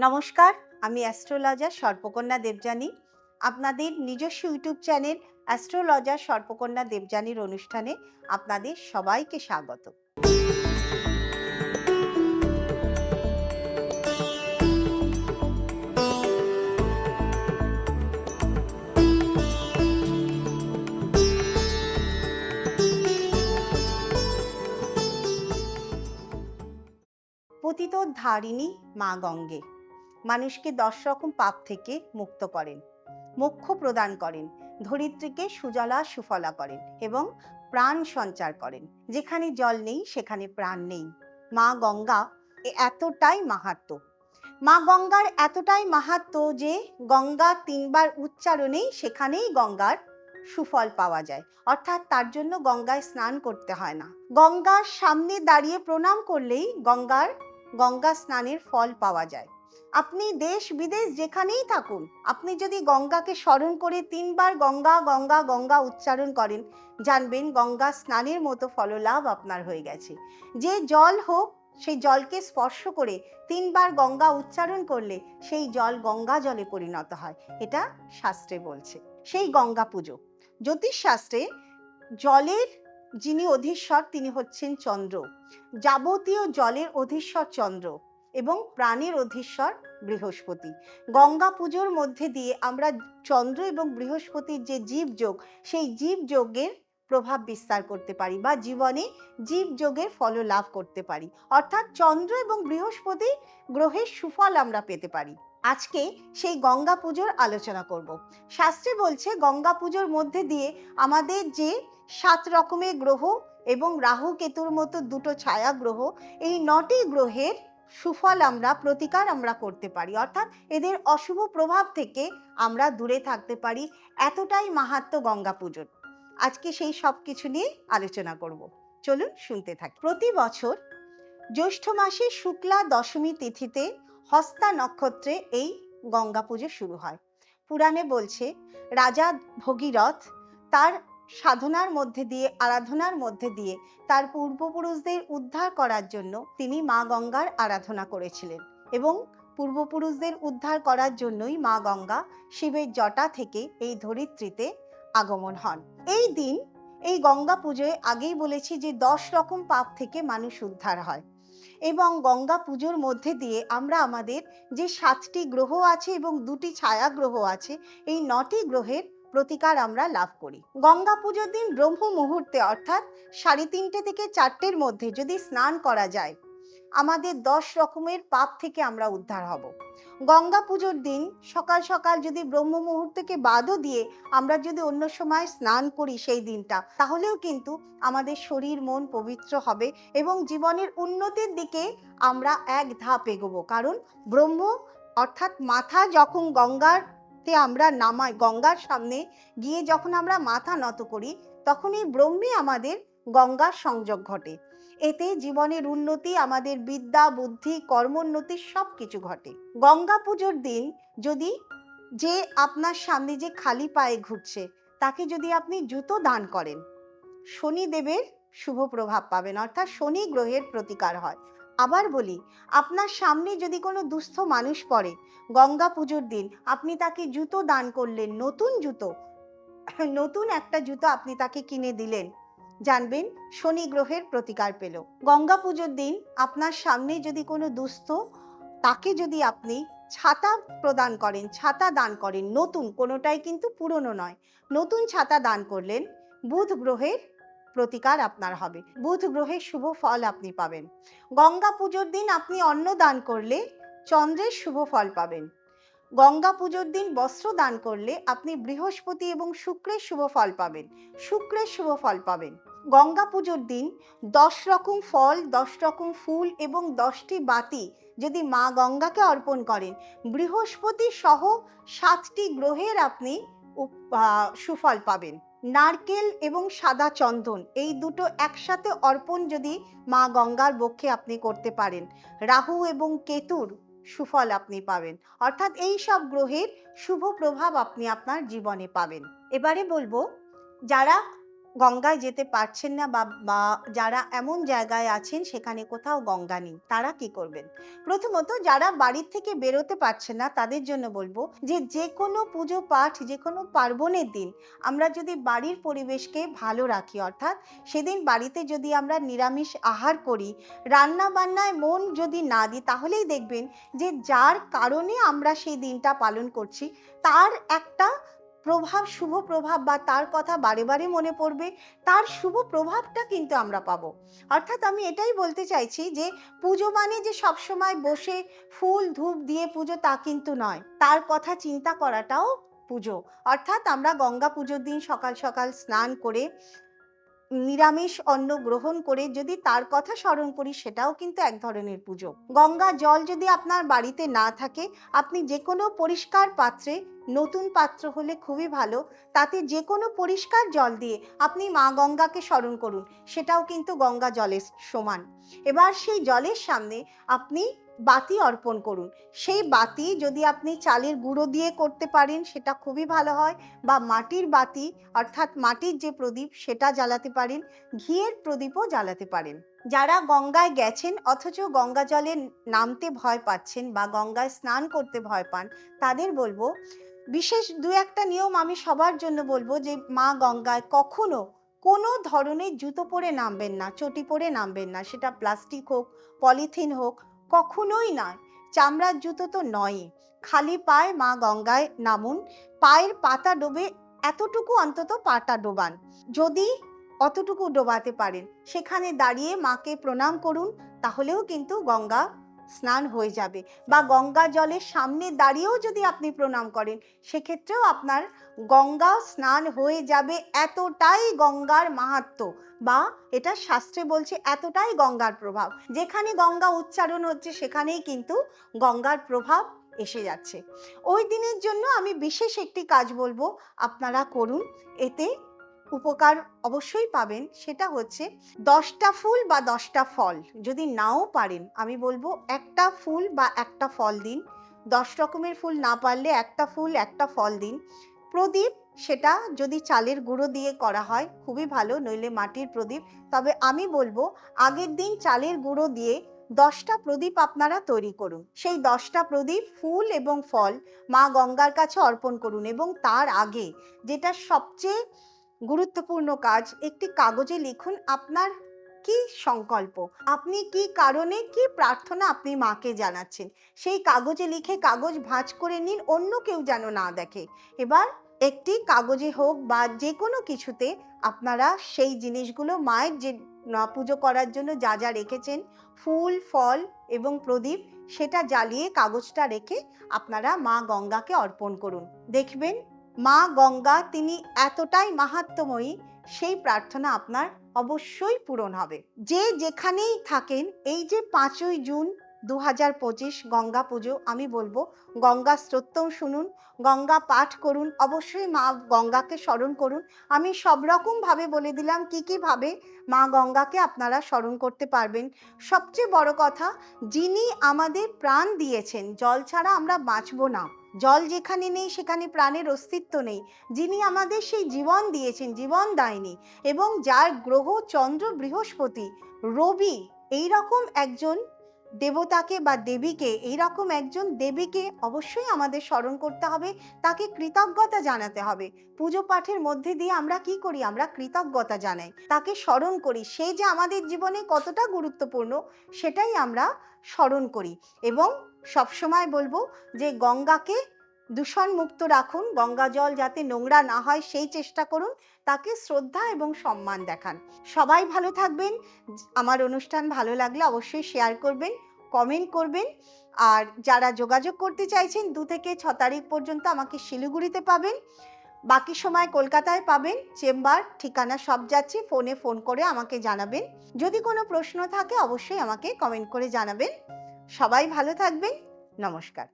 নমস্কার, আমি অ্যাস্ট্রোলজার সর্পকন্যা দেবযানী। আপনাদের নিজস্ব ইউটিউব চ্যানেল অ্যাস্ট্রোলজার সর্পকন্যা দেবযানীর অনুষ্ঠানে আপনাদের সবাইকে স্বাগত। পতিতোদ্ধারিণী মা গঙ্গে মানুষকে 10 রকম পাপ থেকে মুক্ত করেন, মোক্ষ প্রদান করেন, ধরিত্রীকে সুজলা সুফলা করেন এবং প্রাণ সঞ্চার করেন। যেখানে জল নেই সেখানে প্রাণ নেই। মা গঙ্গা এতটাই মাহাত্ম্য। মা গঙ্গার এতটাই মাহাত্ম্য যে গঙ্গা 3 বার উচ্চারণেই সেখানেই গঙ্গার সুফল পাওয়া যায়। অর্থাৎ তার জন্য গঙ্গায় স্নান করতে হয় না। গঙ্গার সামনে দাঁড়িয়ে প্রণাম করলেই গঙ্গা স্নানের ফল পাওয়া যায়। আপনি দেশ বিদেশ যেখানেই থাকুন, আপনি যদি গঙ্গাকে স্মরণ করে 3 বার গঙ্গা গঙ্গা গঙ্গা উচ্চারণ করেন, জানবেন গঙ্গা স্নানের মতো ফললাভ আপনার হয়ে গেছে। যে জল হোক, সেই জলকে স্পর্শ করে 3 বার গঙ্গা উচ্চারণ করলে সেই জল গঙ্গা জলে পরিণত হয়। এটা শাস্ত্রে বলছে। সেই গঙ্গা পুজো জ্যোতিষশাস্ত্রে জলের যিনি অধীশ্বর তিনি হচ্ছেন চন্দ্র। যাবতীয় জলের অধীশ্বর চন্দ্র এবং প্রাণের অধীশ্বর বৃহস্পতি। গঙ্গা পুজোর মধ্যে দিয়ে আমরা চন্দ্র এবং বৃহস্পতির যে জীবযোগ, সেই জীবযোগের প্রভাব বিস্তার করতে পারি বা জীবনে জীবযোগের ফল লাভ করতে পারি। অর্থাৎ চন্দ্র এবং বৃহস্পতি গ্রহের সুফল আমরা পেতে পারি। আজকে সেই গঙ্গা পুজোর আলোচনা করব। শাস্ত্রে বলছে গঙ্গা পুজোর মধ্যে দিয়ে আমাদের যে 7 রকমের গ্রহ এবং রাহু কেতুর মতো 2টো ছায়া গ্রহ, এই 9টি গ্রহের সুফল প্রতিকার আমরা করতে পারি। অর্থাৎ এদের অশুভ প্রভাব থেকে আমরা দূরে থাকতে পারি। এতটাই মাহাত্ম্য গঙ্গা পুজোর। আজকে সেই সব কিছু নিয়ে আলোচনা করব। চলুন শুনতে থাকি। প্রতি বছর জ্যৈষ্ঠ মাসে শুক্লা দশমী তিথিতে হস্তা নক্ষত্রে এই গঙ্গা পুজো শুরু হয়। পুরাণে বলছে রাজা ভগীরথ তার সাধনার মধ্যে দিয়ে, আরাধনার মধ্যে দিয়ে তার পূর্বপুরুষদের উদ্ধার করার জন্য তিনি মা গঙ্গার আরাধনা করেছিলেন এবং পূর্বপুরুষদের উদ্ধার করার জন্যই মা গঙ্গা শিবের জটা থেকে এই ধরিত্রীতে আগমন হন। এই দিন, এই গঙ্গা পুজোয় আগেই বলেছি যে 10 রকম পাপ থেকে মানুষ উদ্ধার হয় এবং গঙ্গা পুজোর মধ্যে দিয়ে আমরা আমাদের যে 7টি গ্রহ আছে এবং 2টি ছায়া গ্রহ আছে, এই 9টি গ্রহের প্রতিকার আমরা লাভ করি। গঙ্গা পুজোর দিন ব্রহ্ম মুহূর্তে অর্থাৎ 3:30 থেকে 4টের মধ্যে যদি স্নান করা যায়, আমাদের 10 রকমের পাপ থেকে আমরা উদ্ধার হব। গঙ্গা পুজোর দিন সকাল সকাল যদি ব্রহ্ম মুহূর্তকে বাদও দিয়ে আমরা যদি অন্য সময় স্নান করি সেই দিনটা, তাহলেও কিন্তু আমাদের শরীর মন পবিত্র হবে এবং জীবনের উন্নতির দিকে আমরা এক ধাপ এগোবো। কারণ ব্রহ্ম অর্থাৎ মাথা যখন গঙ্গাতে আমরা নামাই, গঙ্গার সামনে গিয়ে যখন আমরা মাথা নত করি, তখন এই ব্রহ্মে আমাদের গঙ্গার সংযোগ ঘটে। এতে জীবনের উন্নতি, আমাদের বিদ্যা বুদ্ধি কর্মোন্নতি সব কিছু ঘটে। গঙ্গা পুজোর দিন যদি যে আপনার সামনে যে খালি পায়ে ঘুরছে তাকে যদি আপনি জুতো দান করেন, শনিদেবের শুভ প্রভাব পাবেন, অর্থাৎ শনি গ্রহের প্রতিকার হয়। আবার বলি, আপনার সামনে যদি কোনো দুস্থ মানুষ পড়ে, গঙ্গা পুজোর দিন আপনি তাকে জুতো দান করলেন, নতুন জুতো, নতুন একটা জুতো আপনি তাকে কিনে দিলেন, জানবেন শনি গ্রহের প্রতিকার পেল। গঙ্গা পুজোর দিন আপনার সামনে যদি কোনো দুস্থ, তাকে যদি আপনি ছাতা প্রদান করেন, ছাতা দান করেন, নতুন, কোনোটাই কিন্তু পুরনো নয়, নতুন ছাতা দান করলেন, বুধ গ্রহের প্রতিকার আপনার হবে, বুধ গ্রহের শুভ ফল আপনি পাবেন। গঙ্গা পুজোর দিন আপনি অন্ন দান করলে চন্দ্রের শুভ ফল পাবেন। গঙ্গা পুজোর দিন বস্ত্র দান করলে আপনি বৃহস্পতি এবং শুক্রের শুভ ফল পাবেন, শুক্রের শুভ ফল পাবেন। গঙ্গা পুজোর দিন 10 রকম ফল, 10 রকম ফুল এবং 10টি বাতি যদি মা গঙ্গাকে অর্পণ করেন, বৃহস্পতি সহ 7টি গ্রহের আপনি সুফল পাবেন। নারকেল এবং সাদা চন্দন এই দুটো একসাথে অর্পণ যদি মা গঙ্গার বক্ষে আপনি করতে পারেন, রাহু এবং কেতুর সুফল আপনি পাবেন। অর্থাৎ এই সব গ্রহের শুভ প্রভাব আপনি আপনার জীবনে পাবেন। এবারে বলবো, যারা গঙ্গায় যেতে পারছেন না বা বা যারা এমন জায়গায় আছেন সেখানে কোথাও গঙ্গা নেই, তারা কি করবেন? প্রথমত যারা বাড়ির থেকে বেরোতে পারছেন না তাদের জন্য বলবো যে যে কোনো পুজো পাঠ, যে কোনো পার্বণের দিন আমরা যদি বাড়ির পরিবেশকে ভালো রাখি, অর্থাৎ সেদিন বাড়িতে যদি আমরা নিরামিষ আহার করি, রান্না বান্নায় মন যদি না দিই, তাহলেই দেখবেন যে যার কারণে আমরা সেই দিনটা পালন করছি তার একটা প্রভাব, শুভ প্রভাব বা তার কথা বারে বারে মনে পড়বে, তার শুভ প্রভাবটা কিন্তু আমরা পাবো। অর্থাৎ আমি এটাই বলতে চাইছি যে পুজো মানে যে সবসময় বসে ফুল ধূপ দিয়ে পুজো তা কিন্তু নয়, তার কথা চিন্তা করাটাও পুজো। অর্থাৎ আমরা গঙ্গা পুজোর দিন সকাল সকাল স্নান করে নিরামিষ অন্ন গ্রহণ করে যদি তার কথা স্মরণ করি, সেটাও কিন্তু এক ধরনের পুজো। গঙ্গা জল যদি আপনার বাড়িতে না থাকে, আপনি যে কোনো পরিষ্কার পাত্রে, নতুন পাত্র হলে খুবই ভালো, তাতে যে কোনো পরিষ্কার জল দিয়ে আপনি মা গঙ্গাকে স্মরণ করুন, সেটাও কিন্তু গঙ্গা জলের সমান। এবার সেই জলের সামনে আপনি বাতি অর্পণ করুন। সেই বাতি যদি আপনি চালের গুঁড়ো দিয়ে করতে পারেন সেটা খুবই ভালো হয়, বা মাটির বাতি অর্থাৎ মাটির যে প্রদীপ সেটা জ্বালাতে পারেন, ঘিয়ের প্রদীপও জ্বালাতে পারেন। যারা গঙ্গায় গেছেন অথচ গঙ্গা জলে নামতে ভয় পাচ্ছেন বা গঙ্গায় স্নান করতে ভয় পান, তাদের বলবো বিশেষ দু একটা নিয়ম আমি সবার জন্য বলবো যে মা গঙ্গায় কখনো কোনো ধরনের জুতো পরে নামবেন না, চটি পরে নামবেন না, সেটা প্লাস্টিক হোক, পলিথিন হোক, কখনোই নয়। চামড়ার জুতো তো নয়ই। খালি পায়ে মা গঙ্গায় নামুন, পায়ের পাতা ডোবে এতটুকু অন্তত পাটা ডোবান। যদি অতটুকু ডোবাতে পারেন, সেখানে দাঁড়িয়ে মাকে প্রণাম করুন, তাহলেও কিন্তু গঙ্গা স্নান হয়ে যাবে। বা গঙ্গা জলের সামনে দাঁড়িয়েও যদি আপনি প্রণাম করেন, সেক্ষেত্রেও আপনার গঙ্গা স্নান হয়ে যাবে। এতটাই গঙ্গার মাহাত্ম্য, বা এটা শাস্ত্রে বলছে এতটাই গঙ্গার প্রভাব। যেখানে গঙ্গা উচ্চারণ হচ্ছে সেখানেই কিন্তু গঙ্গার প্রভাব এসে যাচ্ছে। ওই দিনের জন্য আমি বিশেষ একটি কাজ বলবো আপনারা করুন, এতে উপকার অবশ্যই পাবেন। সেটা হচ্ছে 10টা ফুল বা 10টা ফল, যদি নাও পারেন আমি বলবো একটা ফুল বা একটা ফল দিন। 10 রকমের ফুল না পারলে একটা ফুল একটা ফল দিন। প্রদীপ, সেটা যদি চালের গুঁড়ো দিয়ে করা হয় খুবই ভালো, নইলে মাটির প্রদীপ। তবে আমি বলবো আগের দিন চালের গুঁড়ো দিয়ে 10টা প্রদীপ আপনারা তৈরি করুন। সেই 10টা প্রদীপ ফুল এবং ফল মা গঙ্গার কাছে অর্পণ করুন, এবং তার আগে যেটা সবচেয়ে গুরুত্বপূর্ণ কাজ, একটি কাগজে লিখুন আপনার কি সংকল্প, আপনি কি কারণে কি প্রার্থনা আপনি মাকে জানাচ্ছেন। সেই কাগজে লিখে কাগজ ভাঁজ করে নিন, অন্য কেউ যেন না দেখে। এবার একটি কাগজে হোক বা যে কোনো কিছুতে আপনারা সেই জিনিসগুলো, মায়ের যে পুজো করার জন্য যা যা রেখেছেন, ফুল ফল এবং প্রদীপ, সেটা জ্বালিয়ে কাগজটা রেখে আপনারা মা গঙ্গাকে অর্পণ করুন। দেখবেন মা গঙ্গা তিনি এতটাই মাহাত্ম্যময়ী, সেই প্রার্থনা আপনার অবশ্যই পূরণ হবে। যে যেখানেই থাকেন, এই যে 5ই জুন 2025 গঙ্গা পুজো, আমি বলবো গঙ্গা স্তোত্রম শুনুন, গঙ্গা পাঠ করুন, অবশ্যই মা গঙ্গাকে স্মরণ করুন। আমি সব রকম ভাবে বলে দিলাম কি কি ভাবে মা গঙ্গাকে আপনারা স্মরণ করতে পারবেন। সবচেয়ে বড় কথা, যিনি আমাদের প্রাণ দিয়েছেন, জল ছাড়া আমরা বাঁচবো না, জল যেখানে নেই সেখানে প্রাণের অস্তিত্ব নেই। যিনি আমাদের সেই জীবন দিয়েছেন, জীবন দায়নি, এবং যার গ্রহ চন্দ্র, বৃহস্পতি, রবি, এই রকম একজন দেবতাকে বা দেবীকে, এইরকম একজন দেবীকে অবশ্যই আমাদের স্মরণ করতে হবে, তাকে কৃতজ্ঞতা জানাতে হবে। পুজো পাঠের মধ্যে দিয়ে আমরা কি করি? আমরা কৃতজ্ঞতা জানাই, তাকে স্মরণ করি। সে যে আমাদের জীবনে কতটা গুরুত্বপূর্ণ সেটাই আমরা স্মরণ করি। এবং সবসময় বলবো যে গঙ্গাকে দূষণ মুক্ত রাখুন, গঙ্গা জল যাতে নোংরা না হয় সেই চেষ্টা করুন, তাকে শ্রদ্ধা এবং সম্মান দেখান। সবাই ভালো থাকবেন। আমার অনুষ্ঠান ভালো লাগলে অবশ্যই শেয়ার করবেন, কমেন্ট করবেন। আর যারা যোগাযোগ করতে চাইছেন 2 থেকে 6 তারিখ পর্যন্ত আমাকে শিলিগুড়িতে পাবেন, বাকি সময় কলকাতায় পাবেন। চেম্বার ঠিকানা সব যাচ্ছে, ফোনে ফোন করে আমাকে জানাবেন। যদি কোনো প্রশ্ন থাকে অবশ্যই আমাকে কমেন্ট করে জানাবেন। সবাই ভালো থাকবেন। নমস্কার।